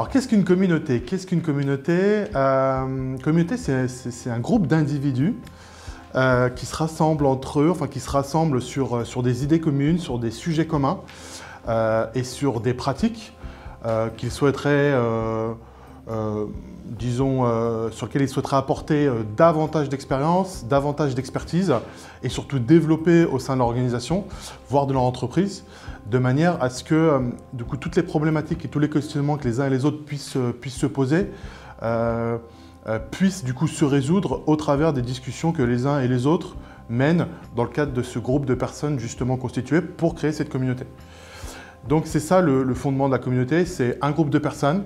Alors, qu'est-ce qu'une communauté? Qu'est-ce qu'une communauté? Communauté, c'est un groupe d'individus qui se rassemblent entre eux, enfin qui se rassemblent sur des idées communes, sur des sujets communs et sur des pratiques qu'ils souhaiteraient, disons, sur lesquelles ils souhaiteraient apporter davantage d'expérience, davantage d'expertise et surtout développer au sein de l'organisation, voire de leur entreprise, de manière à ce que du coup, toutes les problématiques et tous les questionnements que les uns et les autres puissent se poser puissent du coup se résoudre au travers des discussions que les uns et les autres mènent dans le cadre de ce groupe de personnes justement constituées pour créer cette communauté. Donc c'est ça le fondement de la communauté, c'est un groupe de personnes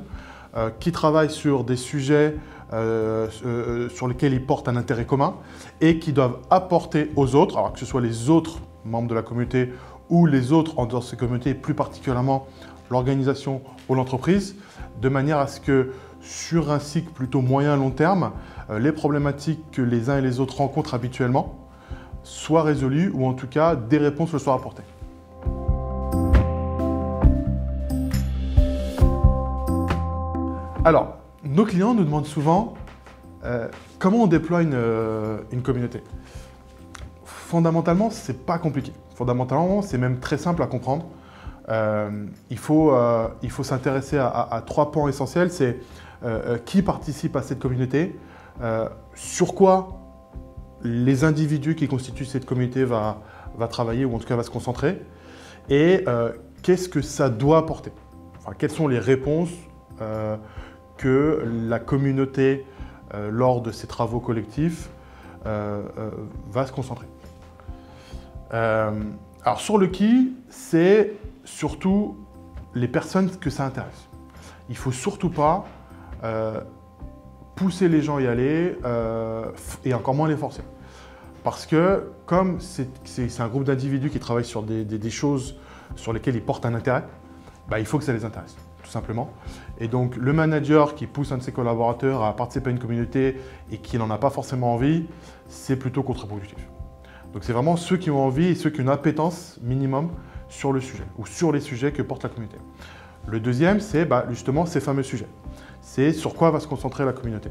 qui travaillent sur des sujets sur lesquels ils portent un intérêt commun et qui doivent apporter aux autres, alors que ce soit les autres membres de la communauté ou les autres en dehors de ces communautés, plus particulièrement l'organisation ou l'entreprise, de manière à ce que sur un cycle plutôt moyen-long terme, les problématiques que les uns et les autres rencontrent habituellement soient résolues ou en tout cas des réponses leur soient apportées. Alors, nos clients nous demandent souvent comment on déploie une communauté. Fondamentalement, c'est pas compliqué. Fondamentalement, c'est même très simple à comprendre. Il faut s'intéresser à 3 points essentiels. C'est qui participe à cette communauté, sur quoi les individus qui constituent cette communauté va travailler ou en tout cas va se concentrer, et qu'est-ce que ça doit apporter. Enfin, quelles sont les réponses que la communauté, lors de ses travaux collectifs, va se concentrer. Alors sur le qui, c'est surtout les personnes que ça intéresse. Il ne faut surtout pas pousser les gens à y aller et encore moins les forcer. Parce que comme c'est un groupe d'individus qui travaillent sur des choses sur lesquelles ils portent un intérêt, bah, il faut que ça les intéresse, tout simplement. Et donc le manager qui pousse un de ses collaborateurs à participer à une communauté et qui n'en a pas forcément envie, c'est plutôt contre-productif. Donc c'est vraiment ceux qui ont envie et ceux qui ont une appétence minimum sur le sujet ou sur les sujets que porte la communauté. Le deuxième, c'est justement ces fameux sujets. C'est sur quoi va se concentrer la communauté.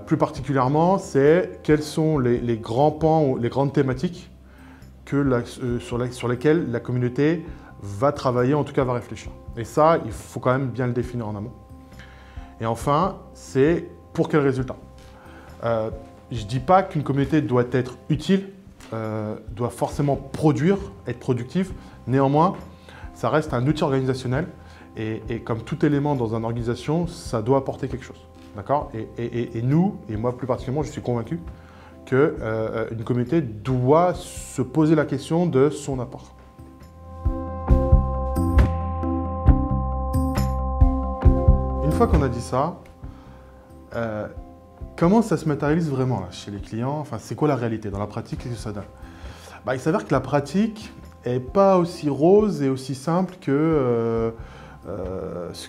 Plus particulièrement, c'est quels sont les grands pans ou les grandes thématiques sur lesquelles la communauté va travailler, en tout cas va réfléchir. Et ça, il faut quand même bien le définir en amont. Et enfin, c'est pour quel résultat. Je ne dis pas qu'une communauté doit être utile, doit forcément produire, être productive. Néanmoins, ça reste un outil organisationnel et comme tout élément dans une organisation, ça doit apporter quelque chose. D'accord ? Et nous, et moi plus particulièrement, je suis convaincu qu'une communauté doit se poser la question de son apport. Une fois qu'on a dit ça, comment ça se matérialise vraiment là, chez les clients? Enfin, c'est quoi la réalité? Dans la pratique, qu'est-ce que ça donne? Il s'avère que la pratique n'est pas aussi rose et aussi simple que ce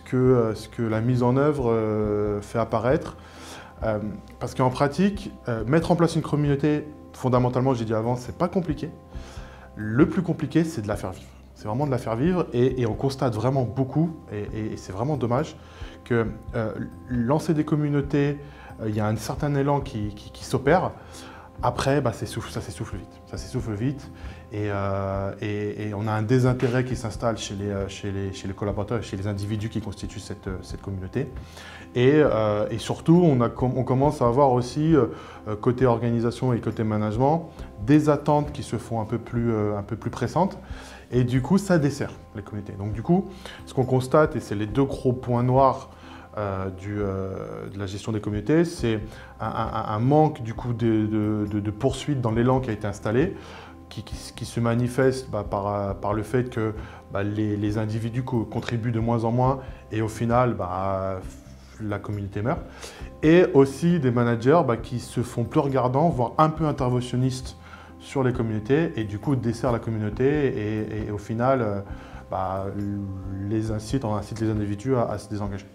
que la mise en œuvre fait apparaître. Parce qu'en pratique, mettre en place une communauté, fondamentalement, j'ai dit avant, c'est pas compliqué. Le plus compliqué, c'est de la faire vivre. C'est vraiment de la faire vivre et on constate vraiment beaucoup, et c'est vraiment dommage, que lancer des communautés, il y a un certain élan qui s'opère. Après, ça s'essouffle vite. Ça s'essouffle vite et on a un désintérêt qui s'installe chez les collaborateurs et chez les individus qui constituent cette communauté. Et surtout, on commence à avoir aussi, côté organisation et côté management, des attentes qui se font un peu plus pressantes. Et du coup, ça dessert les communautés. Donc du coup, ce qu'on constate, et c'est les 2 gros points noirs de la gestion des communautés, c'est un manque du coup de poursuite dans l'élan qui a été installé, qui se manifeste par le fait que les individus contribuent de moins en moins et au final la communauté meurt, et aussi des managers qui se font plus regardants, voire un peu interventionnistes sur les communautés et du coup desserrent la communauté et au final on incite les individus à se désengager.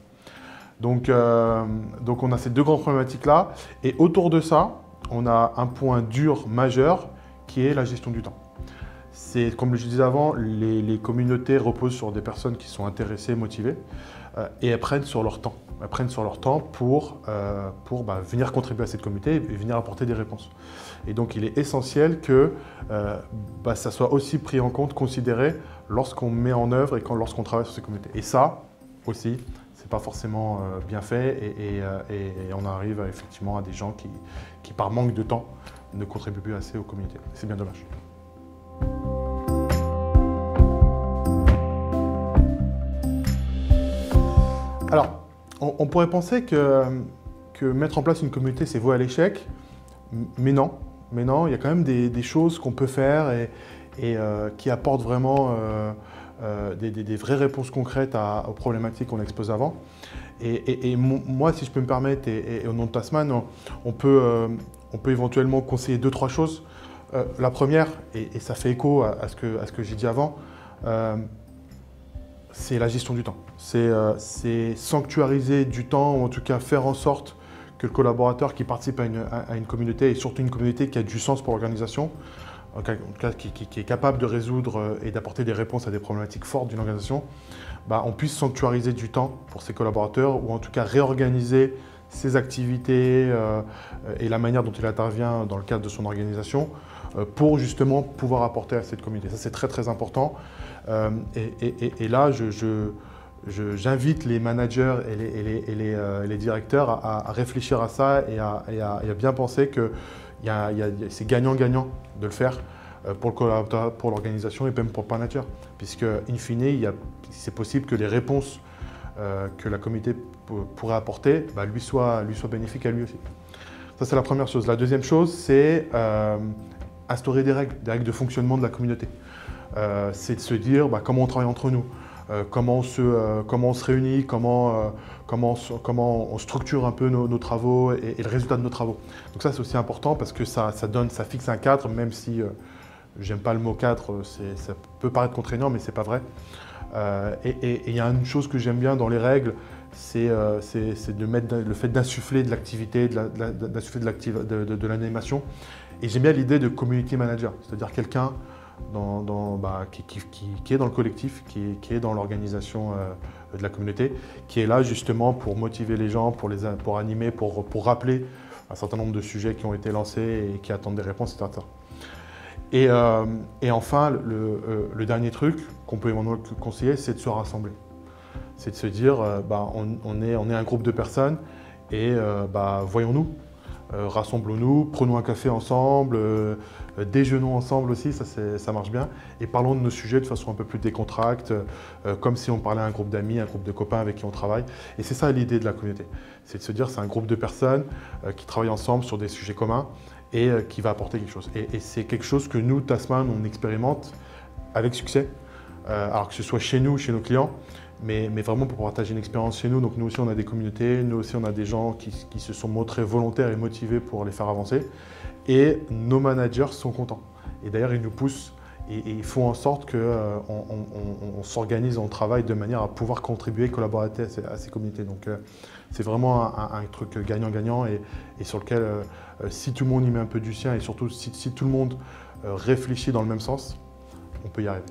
Donc on a ces 2 grandes problématiques-là, et autour de ça, on a un point dur majeur qui est la gestion du temps. Comme je disais avant, les communautés reposent sur des personnes qui sont intéressées, motivées. et elles prennent sur leur temps. Elles prennent sur leur temps pour venir contribuer à cette communauté et venir apporter des réponses. Et donc il est essentiel que ça soit aussi pris en compte, considéré lorsqu'on met en œuvre et lorsqu'on travaille sur ces communautés. Et ça aussi, c'est pas forcément bien fait et on arrive effectivement à des gens qui par manque de temps, ne contribuent plus assez aux communautés. C'est bien dommage. Alors, on pourrait penser que mettre en place une communauté, c'est voué à l'échec, mais non. Mais non, il y a quand même des choses qu'on peut faire et qui apportent vraiment des vraies réponses concrètes aux problématiques qu'on a exposées avant. Moi, si je peux me permettre, et au nom de Tasman, on peut éventuellement conseiller 2-3 choses. La première, et ça fait écho à ce que j'ai dit avant, c'est la gestion du temps. C'est sanctuariser du temps, ou en tout cas faire en sorte que le collaborateur qui participe à une communauté, et surtout une communauté qui a du sens pour l'organisation, en tout cas qui est capable de résoudre et d'apporter des réponses à des problématiques fortes d'une organisation, on puisse sanctuariser du temps pour ses collaborateurs, ou en tout cas réorganiser ses activités et la manière dont il intervient dans le cadre de son organisation pour justement pouvoir apporter à cette communauté. Ça, c'est très très important. Et là, j'invite les managers et les directeurs à réfléchir à ça et à bien penser que c'est gagnant-gagnant de le faire pour le collaborateur, pour l'organisation et même pour le manager. Puisque, in fine, c'est possible que les réponses que la communauté pourrait apporter lui soient bénéfiques à lui aussi. Ça, c'est la première chose. La deuxième chose, c'est instaurer des règles de fonctionnement de la communauté. C'est de se dire comment on travaille entre nous, comment on se réunit, comment on structure un peu nos travaux et le résultat de nos travaux. Donc ça, c'est aussi important parce que ça fixe un cadre, même si j'aime pas le mot cadre, ça peut paraître contraignant, mais c'est pas vrai. Et il y a une chose que j'aime bien dans les règles, c'est de mettre le fait d'insuffler de l'activité, d'insuffler de l'animation. Et j'aime bien l'idée de community manager, c'est-à-dire quelqu'un qui est dans le collectif, qui est dans l'organisation de la communauté, qui est là justement pour motiver les gens, pour animer, pour rappeler un certain nombre de sujets qui ont été lancés et qui attendent des réponses, etc. Et enfin, le dernier truc qu'on peut éventuellement conseiller, c'est de se rassembler. C'est de se dire, on est un groupe de personnes et voyons-nous, rassemblons-nous, prenons un café ensemble, déjeunons ensemble aussi, ça marche bien, et parlons de nos sujets de façon un peu plus décontracte, comme si on parlait à un groupe d'amis, un groupe de copains avec qui on travaille. Et c'est ça l'idée de la communauté, c'est de se dire c'est un groupe de personnes qui travaillent ensemble sur des sujets communs et qui va apporter quelque chose. Et c'est quelque chose que nous, Tasman, on expérimente avec succès, alors que ce soit chez nous, chez nos clients, mais vraiment pour partager une expérience chez nous. Donc nous aussi on a des communautés, nous aussi on a des gens qui se sont montrés volontaires et motivés pour les faire avancer. Et nos managers sont contents. Et d'ailleurs ils nous poussent et ils font en sorte qu'on s'organise, on travaille de manière à pouvoir contribuer, collaborer à ces communautés. Donc c'est vraiment un truc gagnant-gagnant et sur lequel si tout le monde y met un peu du sien et surtout si tout le monde réfléchit dans le même sens, on peut y arriver.